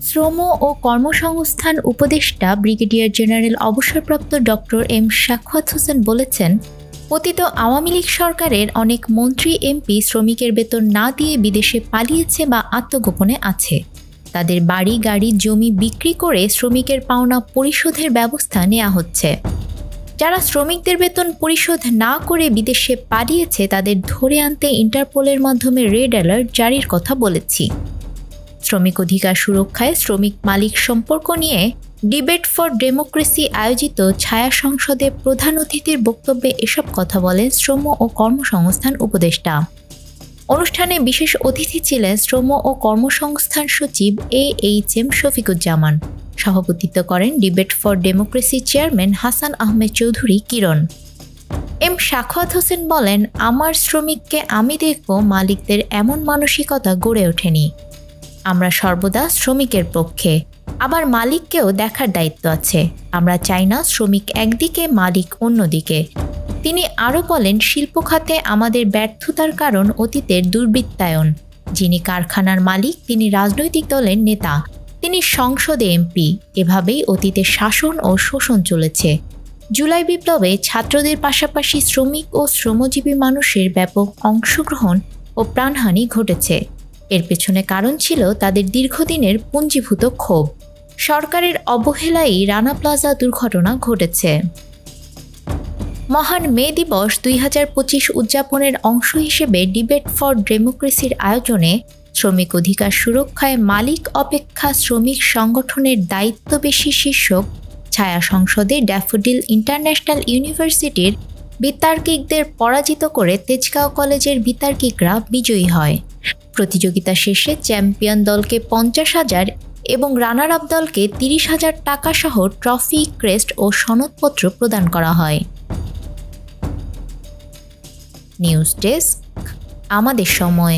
শ্রম ও কর্মসংস্থান উপদেষ্টা ব্রিগেডিয়ার জেনারেল অবসরপ্রাপ্ত ডক্টর এম সাখাওয়াত হোসেন বলেছেন, পতিত আওয়ামী লীগ সরকারের অনেক মন্ত্রী এমপি শ্রমিকের বেতন না দিয়ে বিদেশে পালিয়েছে বা আত্মগোপনে আছে। তাদের বাড়ি গাড়ি জমি বিক্রি করে শ্রমিকের পাওনা পরিশোধের ব্যবস্থা নেওয়া হচ্ছে। যারা শ্রমিকদের বেতন পরিশোধ না করে বিদেশে পালিয়েছে তাদের ধরে আনতে ইন্টারপোলের মাধ্যমে রেড অ্যালার্ট জারির কথা বলেছি। শ্রমিক অধিকার সুরক্ষায় শ্রমিক মালিক সম্পর্ক নিয়ে ডিবেট ফর ডেমোক্রেসি আয়োজিত ছায়া সংসদে প্রধান অতিথির বক্তব্যে এসব কথা বলেন শ্রম ও কর্মসংস্থান উপদেষ্টা। অনুষ্ঠানে বিশেষ অতিথি ছিলেন শ্রম ও কর্মসংস্থান সচিব AHM শফিকুজ্জামান। সভাপতিত্ব করেন debate for democracy chairman Hasan Ahmed Chowdhury Kiron. M Sakhawat Hossain বলেন, আমার শ্রমিককে আমি দেখব, মালিকদের এমন মানসিকতা গড়ে ওঠেনি। আমরা সর্বদা শ্রমিকের পক্ষে, আবার মালিককেও দেখার দায়িত্ব আছে। আমরা চাই না শ্রমিক একদিকে মালিক অন্যদিকে। তিনি আরও বলেন, শিল্প খাতে আমাদের ব্যর্থতার কারণ অতীতের দুর্বৃত্তায়ন। যিনি কারখানার মালিক তিনি রাজনৈতিক দলের নেতা, তিনি সংসদে এমপি। এভাবেই অতীতে শাসন ও শোষণ চলেছে। জুলাই বিপ্লবে ছাত্রদের পাশাপাশি শ্রমিক ও শ্রমজীবী মানুষের ব্যাপক অংশগ্রহণ ও প্রাণহানি ঘটেছে। এর পেছনে কারণ ছিল তাদের দীর্ঘদিনের পুঞ্জীভূত ক্ষোভ। সরকারের অবহেলায় রানা প্লাজা দুর্ঘটনা ঘটেছে। মহান মে দিবস 2025 উদযাপনের অংশ হিসেবে ডিবেট ফর ডেমোক্রেসির আয়োজনে শ্রমিক অধিকার সুরক্ষায় মালিক অপেক্ষা শ্রমিক সংগঠনের দায়িত্ব বেশি শীর্ষক ছায়া সংসদে ড্যাফোডিল ইন্টারন্যাশনাল ইউনিভার্সিটির বিতার্কিকদের পরাজিত করে তেজগাঁও কলেজের বিতার্কিকরা বিজয়ী হয়। প্রতিযোগিতা শেষে চ্যাম্পিয়ন দলকে 50,000 এবং রানার আপ দলকে 30,000 টাকা সহ ট্রফি, ক্রেস্ট ও সনদপত্র প্রদান করা হয়। নিউজ ডেস্ক, আমাদের সময়।